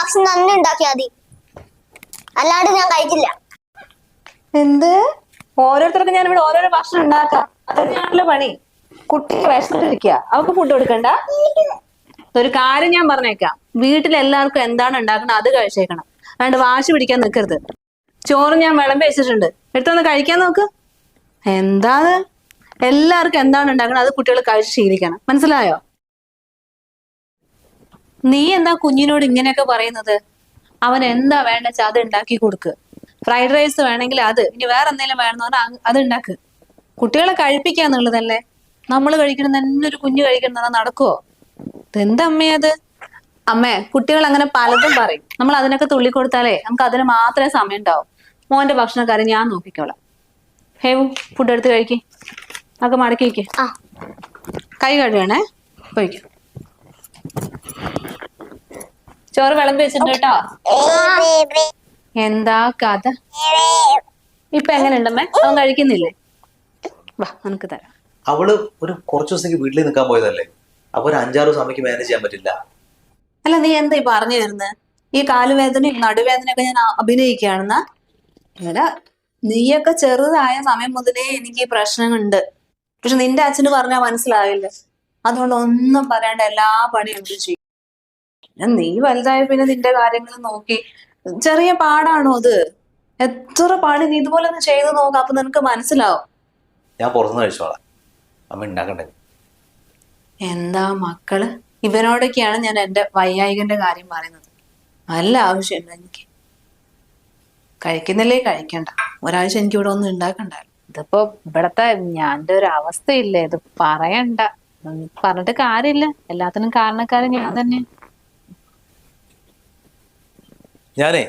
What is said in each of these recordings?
ഭക്ഷണം തന്നെ ഉണ്ടാക്കിയാൽ മതി, അല്ലാണ്ട് ഞാൻ കഴിക്കില്ല. എന്ത്? ഓരോരുത്തർക്കും ഞാൻ ഇവിടെ ഓരോരോ ഭക്ഷണം ഉണ്ടാക്കാം, അതൊക്കെയാണല്ലോ പണി. കുട്ടിക്ക് വിശന്നിട്ടിരിക്കുക, അവർക്ക് ഫുഡ് കൊടുക്കണ്ട? ഒരു കാര്യം ഞാൻ പറഞ്ഞേക്കാം, വീട്ടിലെല്ലാവർക്കും എന്താണ് ഉണ്ടാക്കണം അത് കഴിച്ചേക്കണം, അല്ലാണ്ട് വാശി പിടിക്കാൻ നിൽക്കരുത്. ചോറ് ഞാൻ വിളമ്പി വെച്ചിട്ടുണ്ട്, എടുത്തൊന്ന് കഴിക്കാൻ നോക്ക്. എന്താണ്? എല്ലാവർക്കും എന്താണ് ഉണ്ടാക്കണം അത് കുട്ടികൾ കഴിച്ച് ശീലിക്കണം, മനസ്സിലായോ? നീ എന്താ കുഞ്ഞിനോട് ഇങ്ങനെയൊക്കെ പറയുന്നത്? അവൻ എന്താ വേണ്ടെച്ചാ അത് ഉണ്ടാക്കി കൊടുക്ക്. ഫ്രൈഡ് റൈസ് വേണമെങ്കിൽ അത്, ഇനി വേറെ എന്തെങ്കിലും വേണമെന്ന് പറഞ്ഞാൽ അത് ഉണ്ടാക്ക്. കുട്ടികളെ കഴിപ്പിക്കാന്നുള്ളതല്ലേ. നമ്മൾ കഴിക്കണം തന്നെ ഒരു കുഞ്ഞ് കഴിക്കണം നടക്കുവോ? ഇതെന്താ അമ്മേ അത്? അമ്മേ, കുട്ടികൾ അങ്ങനെ പലതും പറയും, നമ്മൾ അതിനൊക്കെ തുള്ളിക്കൊടുത്താലേ നമുക്ക് അതിന് മാത്രമേ സമയം ഉണ്ടാവും. മോന്റെ ഭക്ഷണക്കാരെ ഞാൻ നോക്കിക്കോളാം. ഹേവു, ഫുഡ് എടുത്ത് കഴിക്ക്, അതൊക്കെ മടക്കി വയ്ക്ക്. കൈ കഴുകണേ, കഴിക്കും. ചോറ് വിളമ്പി വെച്ചിട്ടുണ്ട് കേട്ടോ. എന്താ കഥ? ഇപ്പൊ എങ്ങനെയുണ്ടമ്മേ, അവൻ കഴിക്കുന്നില്ലേ? വാ, നമുക്ക് തരാം. അവള് ഒരു കുറച്ചു ദിവസത്തേക്ക് വീട്ടിൽ നിൽക്കാൻ പോയതല്ലേ, അപ്പൊ ഒരു 5-6 ദിവസം അമ്മയ്ക്ക് മാനേജ് ചെയ്യാൻ പറ്റില്ല. അല്ല, നീ എന്താ ഈ പറഞ്ഞു തരുന്നത്? ഈ കാലുവേദനയും നടുവേദനയൊക്കെ ഞാൻ അഭിനയിക്കുകയാണെന്നാ? എടാ, നീയൊക്കെ ചെറുതായ സമയം മുതലേ എനിക്ക് ഈ പ്രശ്നമുണ്ട്. പക്ഷെ നിന്റെ അച്ഛന് പറഞ്ഞാൽ മനസ്സിലാവില്ല. അതുകൊണ്ട് ഒന്നും പറയാണ്ട് എല്ലാ പണിയും ചെയ്യും. നീ വലുതായ പിന്നെ നിന്റെ കാര്യങ്ങൾ നോക്കി. ചെറിയ പാടാണോ അത്? എത്ര പാടി നീ ഇതുപോലെ ഒന്ന് ചെയ്ത് നോക്കാം, അപ്പൊ നിനക്ക് മനസ്സിലാവും. ഞാൻ പുറത്തുനിന്ന് കഴിച്ചോളാം, അമ്മ ഉണ്ടാക്കണ്ടേ. എന്താ മക്കള്, ഇവനോടൊക്കെയാണ് ഞാൻ എന്റെ വൈയായികന്റെ കാര്യം പറയുന്നത്. നല്ല ആവശ്യമുണ്ട് എനിക്ക്. കഴിക്കുന്നില്ലേ കഴിക്കണ്ട, ഒരാഴ്ച എനിക്ക് ഇവിടെ ഒന്നും ഉണ്ടാക്കണ്ടല്ലോ. ഇതിപ്പോ ഇവിടത്തെ ഞാൻ്റെ ഒരു അവസ്ഥയില്ലേ, ഇത് പറയണ്ട. പറഞ്ഞിട്ട് കാര്യമില്ല, എല്ലാത്തിനും കാരണക്കാരൻ ഞാൻ തന്നെ. ഞാനേ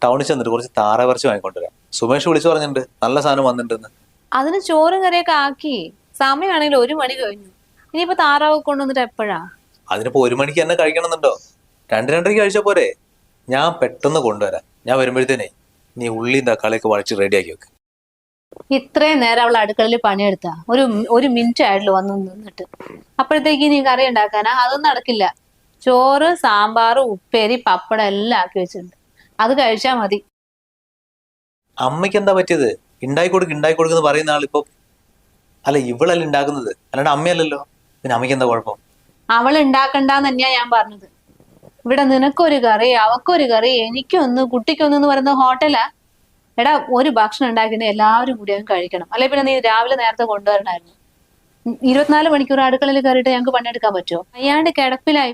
ടൗണിൽ ചെന്നിട്ട് കുറച്ച് താറാവിറച്ചി വാങ്ങിക്കൊണ്ടുവരാം. സുമേഷ് വിളിച്ചു പറഞ്ഞിട്ടുണ്ട് നല്ല സാധനം വന്നിട്ടുണ്ടെന്ന്. അതിന് ചോറും കറിയൊക്കെ ആക്കി, സമയമാണെങ്കിൽ 1 മണി കഴിഞ്ഞു. ഇനിയിപ്പോ താറാവ് കൊണ്ടുവന്നിട്ട് എപ്പോഴാ? അതിനിപ്പോ 1 മണിക്ക് തന്നെ കഴിക്കണമെന്നുണ്ടോ? 2-2:30 കഴിച്ചാൽ പോരെ? ഞാൻ പെട്ടെന്ന് കൊണ്ടുവരാം. ഞാൻ വരുമ്പോഴത്തേനെ നീ ഉള്ളിയും തക്കാളിയൊക്കെ വഴച്ച് റെഡിയാക്കി വെക്ക്. ഇത്രയും നേരം അവൾ അടുക്കളയിൽ പണിയെടുത്താ? ഒരു മിനിറ്റ് ആയിട്ടുള്ളൂ വന്ന് നിന്നിട്ട്. അപ്പോഴത്തേക്ക് നീ കറി ഉണ്ടാക്കാനാ? അതൊന്നും നടക്കില്ല. ചോറ്, സാമ്പാർ, ഉപ്പേരി, പപ്പടം എല്ലാം ആക്കി വെച്ചിട്ടുണ്ട്, അത് കഴിച്ചാ മതി. അമ്മയ്ക്ക് എന്താ പറ്റിയത്? ഉണ്ടാക്കി കൊടുക്കുന്ന പറയുന്ന ആളിപ്പോ അല്ല, ഇവളല്ല ഉണ്ടാക്കുന്നത്, അല്ലാണ്ട് അമ്മയല്ലല്ലോ. പിന്നെ അമ്മയ്ക്ക് എന്താ കുഴപ്പം? അവൾ ഉണ്ടാക്കണ്ടെന്ന് തന്നെയാ ഞാൻ പറഞ്ഞത്. ഇവിടെ നിനക്കൊരു കറി, അവക്കൊരു കറി, എനിക്കൊന്ന്, കുട്ടിക്കൊന്ന് എന്ന് പറയുന്ന ഹോട്ടലാ? എടാ, ഒരു ഭക്ഷണം ഉണ്ടാക്കിയിട്ട് എല്ലാവരും കൂടി അങ്ങ് കഴിക്കണം. അല്ലെ പിന്നെ നീ രാവിലെ നേരത്തെ കൊണ്ടുവരണമായിരുന്നു. 24 മണിക്കൂർ അടുക്കളയിൽ കയറിയിട്ട് ഞങ്ങൾക്ക് പണിയെടുക്കാൻ പറ്റുമോ? അയ്യാണ്ട് കിടപ്പിലായി.